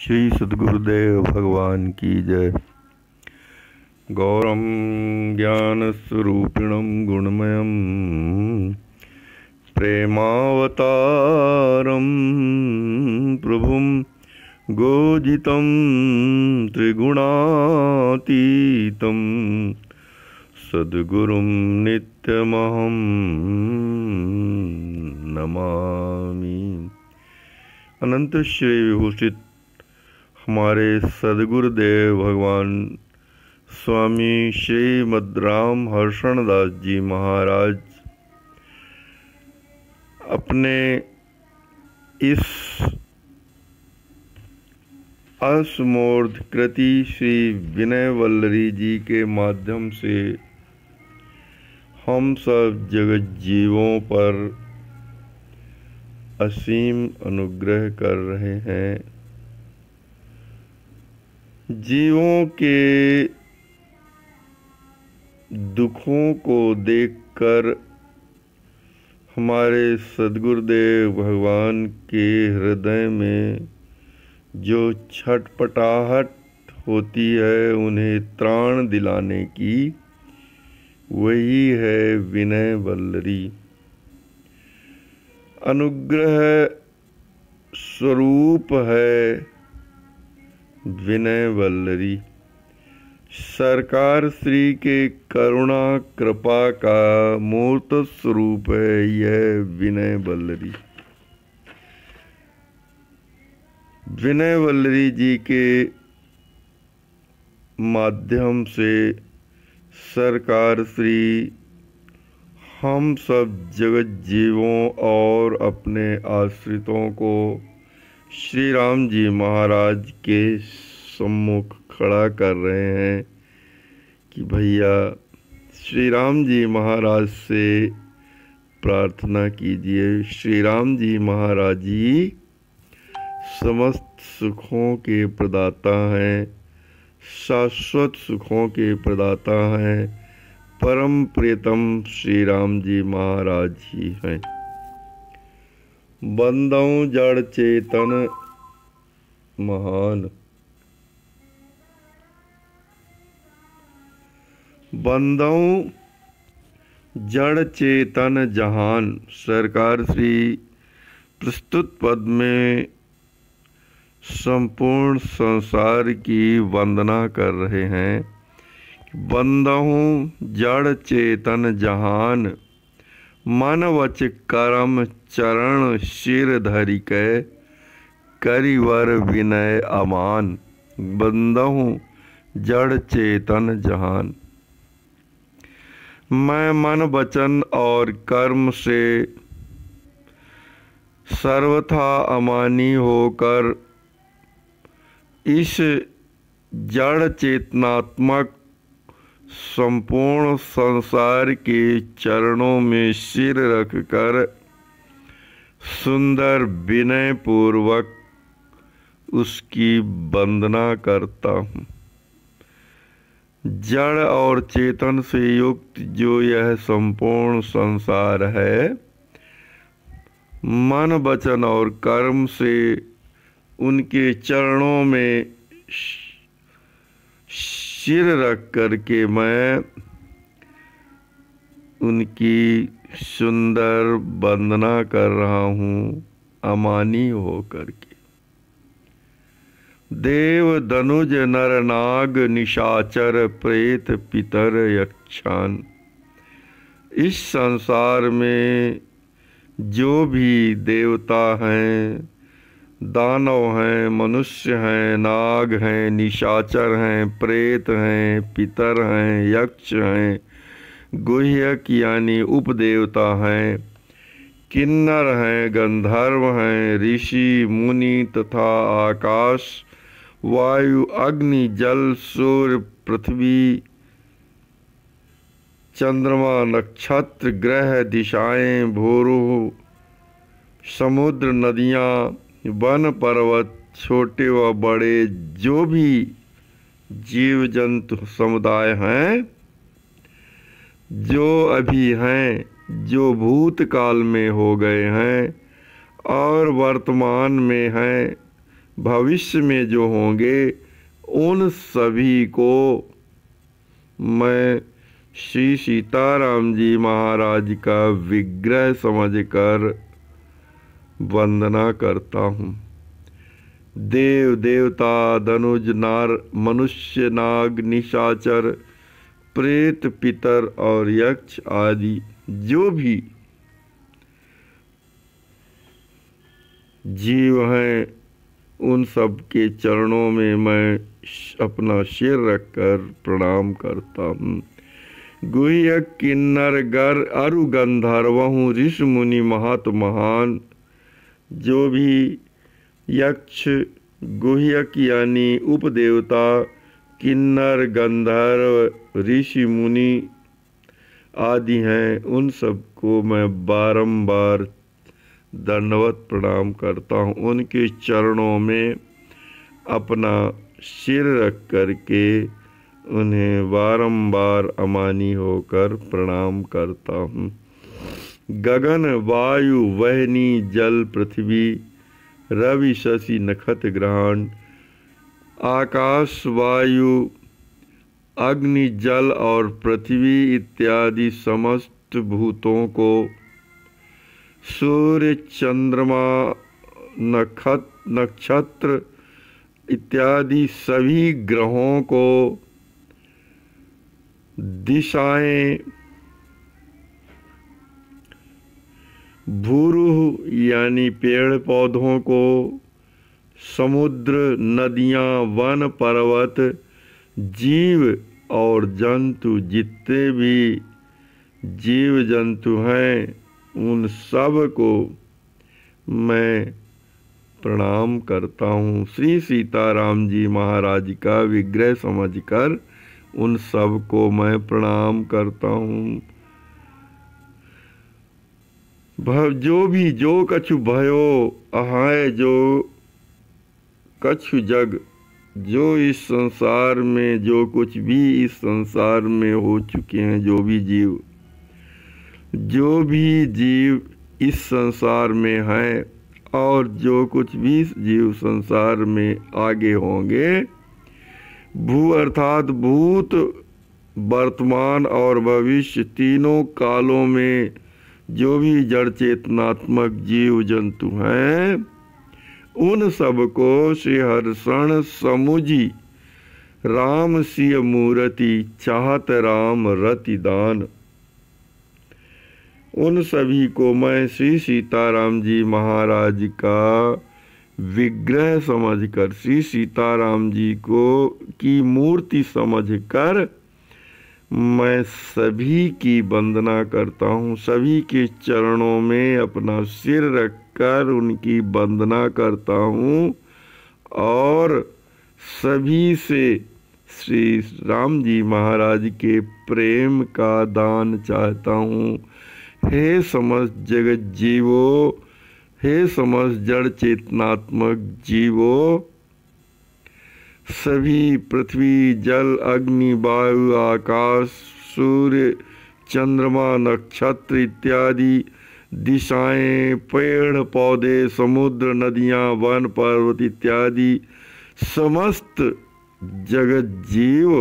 श्री सद्गुरुदेव भगवान की जय। गौरम ज्ञान स्वरूपिणम गुणमयम प्रेमावतारम प्रभुम गोजितं त्रिगुणातीतं सद्गुरुं नित्यमहं नमामि। अनंत श्री विभूषित हमारे सद्गुरुदेव भगवान स्वामी श्रीमद् राम हर्षण दास जी महाराज अपने इस असमोर्ध कृति श्री विनय वल्लरी जी के माध्यम से हम सब जगत जीवों पर असीम अनुग्रह कर रहे हैं। जीवों के दुखों को देखकर हमारे सद्गुरुदेव भगवान के हृदय में जो छटपटाहट होती है उन्हें त्राण दिलाने की, वही है विनय वल्लरी। अनुग्रह स्वरूप है विनय वल्लरी। सरकार श्री के करुणा कृपा का मूर्त स्वरूप है यह विनय वल्लरी। विनय वल्लरी जी के माध्यम से सरकार श्री हम सब जगत जीवों और अपने आश्रितों को श्री राम जी महाराज के सम्मुख खड़ा कर रहे हैं कि भैया श्री राम जी महाराज से प्रार्थना कीजिए। श्री राम जी महाराज जी समस्त सुखों के प्रदाता हैं, शाश्वत सुखों के प्रदाता हैं। परम प्रियतम श्री राम जी महाराज ही हैं। बंदों जड़ चेतन महान, बंदों जड़ चेतन जहान। सरकार श्री प्रस्तुत पद में संपूर्ण संसार की वंदना कर रहे हैं। बंदहूँ जड़ चेतन जहान, मन वच करम चरण शिर धरि कै करिवर विनय अमान। बंदहूँ जड़ चेतन जहान। मैं मन वचन और कर्म से सर्वथा अमानी होकर इस जड़ चेतनात्मक संपूर्ण संसार के चरणों में सिर रखकर सुंदर विनय पूर्वक उसकी वंदना करता हूँ। जड़ और चेतन से युक्त जो यह संपूर्ण संसार है, मन वचन और कर्म से उनके चरणों में सिर रख करके मैं उनकी सुंदर वंदना कर रहा हूँ, अमानी हो करके। देव धनुज नर नाग निशाचर प्रेत पितर यक्षान। इस संसार में जो भी देवता हैं, दानव हैं, मनुष्य हैं, नाग हैं, निशाचर हैं, प्रेत हैं, पितर हैं, यक्ष हैं, गुह्यक यानी उपदेवता हैं, किन्नर हैं, गंधर्व हैं, ऋषि मुनि तथा आकाश वायु अग्नि जल सूर्य पृथ्वी चंद्रमा नक्षत्र ग्रह दिशाएं भूरु समुद्र नदियाँ वन पर्वत छोटे व बड़े जो भी जीव जंतु समुदाय हैं, जो अभी हैं, जो भूतकाल में हो गए हैं और वर्तमान में हैं, भविष्य में जो होंगे उन सभी को मैं श्री सीताराम जी महाराज का विग्रह समझकर वंदना करता हूँ। देव देवता धनुज नार मनुष्य नाग निशाचर प्रेत पितर और यक्ष आदि जो भी जीव हैं उन सब के चरणों में मैं अपना सिर रखकर प्रणाम करता हूँ। गुह्यक किन्नर गर अरु गंधर्वहु ऋषि मुनि महत महान जो भी यक्ष गुह्यक यानी उपदेवता किन्नर गंधर्व ऋषि मुनि आदि हैं उन सबको मैं बारंबार दंडवत प्रणाम करता हूँ। उनके चरणों में अपना सिर रख करके उन्हें बारंबार अमानी होकर प्रणाम करता हूँ। गगन वायु वहनी जल पृथ्वी रवि शशि नक्षत्र ग्रहण आकाश वायु अग्नि जल और पृथ्वी इत्यादि समस्त भूतों को सूर्य चंद्रमा नक्षत्र इत्यादि सभी ग्रहों को दिशाएं भूरुह यानी पेड़ पौधों को समुद्र नदियां वन पर्वत जीव और जंतु जितने भी जीव जंतु हैं उन सब को मैं प्रणाम करता हूँ। श्री सीताराम जी महाराज का विग्रह समझकर उन सब को मैं प्रणाम करता हूँ। जो भी जो कछु भयो अहाय जो कछु जग जो इस संसार में जो कुछ भी इस संसार में हो चुके हैं जो भी जीव इस संसार में हैं और जो कुछ भी जीव संसार में आगे होंगे भू अर्थात भूत वर्तमान और भविष्य तीनों कालों में जो भी जड़ चेतनात्मक जीव जंतु हैं उन सबको श्री हर्षण समुझी राम सिय मूर्ति चाहत राम रति दान उन सभी को मैं श्री सीताराम जी महाराज का विग्रह समझकर श्री सीताराम जी को की मूर्ति समझकर मैं सभी की वंदना करता हूँ। सभी के चरणों में अपना सिर रखकर उनकी वंदना करता हूँ और सभी से श्री राम जी महाराज के प्रेम का दान चाहता हूँ। हे समस्त जगत जीवो हे समस्त जड़ चेतनात्मक जीवो सभी पृथ्वी जल अग्नि वायु आकाश सूर्य चंद्रमा नक्षत्र इत्यादि दिशाएं पेड़ पौधे समुद्र नदियां वन पर्वत इत्यादि समस्त जगत जीव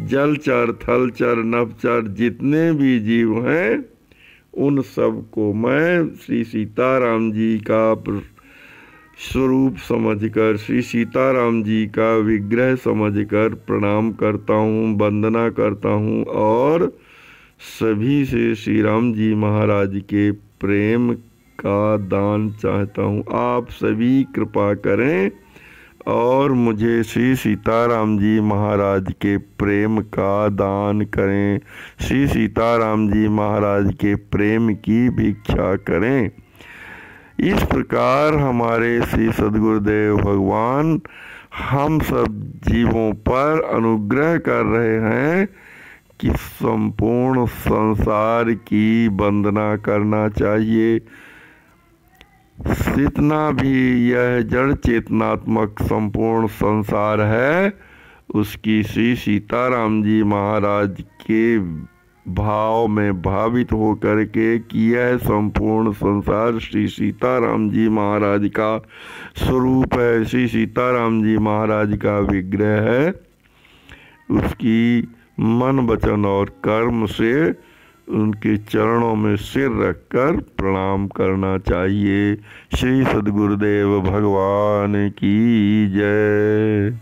जलचर थलचर नभचर जितने भी जीव हैं उन सब को मैं श्री सीताराम जी का स्वरूप समझकर श्री सीताराम जी का विग्रह समझकर प्रणाम करता हूँ वंदना करता हूँ और सभी से श्री राम जी महाराज के प्रेम का दान चाहता हूँ। आप सभी कृपा करें और मुझे श्री सीताराम जी महाराज के प्रेम का दान करें। श्री सीताराम जी महाराज के प्रेम की भिक्षा करें। इस प्रकार हमारे श्री सद्गुरुदेव भगवान हम सब जीवों पर अनुग्रह कर रहे हैं कि संपूर्ण संसार की वंदना करना चाहिए। जितना भी यह जड़ चेतनात्मक संपूर्ण संसार है उसकी श्री सीताराम जी महाराज के भाव में भावित होकर के कि यह संपूर्ण संसार श्री सीताराम जी महाराज का स्वरूप है, श्री सीताराम जी महाराज का विग्रह है, उसकी मन वचन और कर्म से उनके चरणों में सिर रखकर प्रणाम करना चाहिए। श्री सद्गुरुदेव भगवान की जय।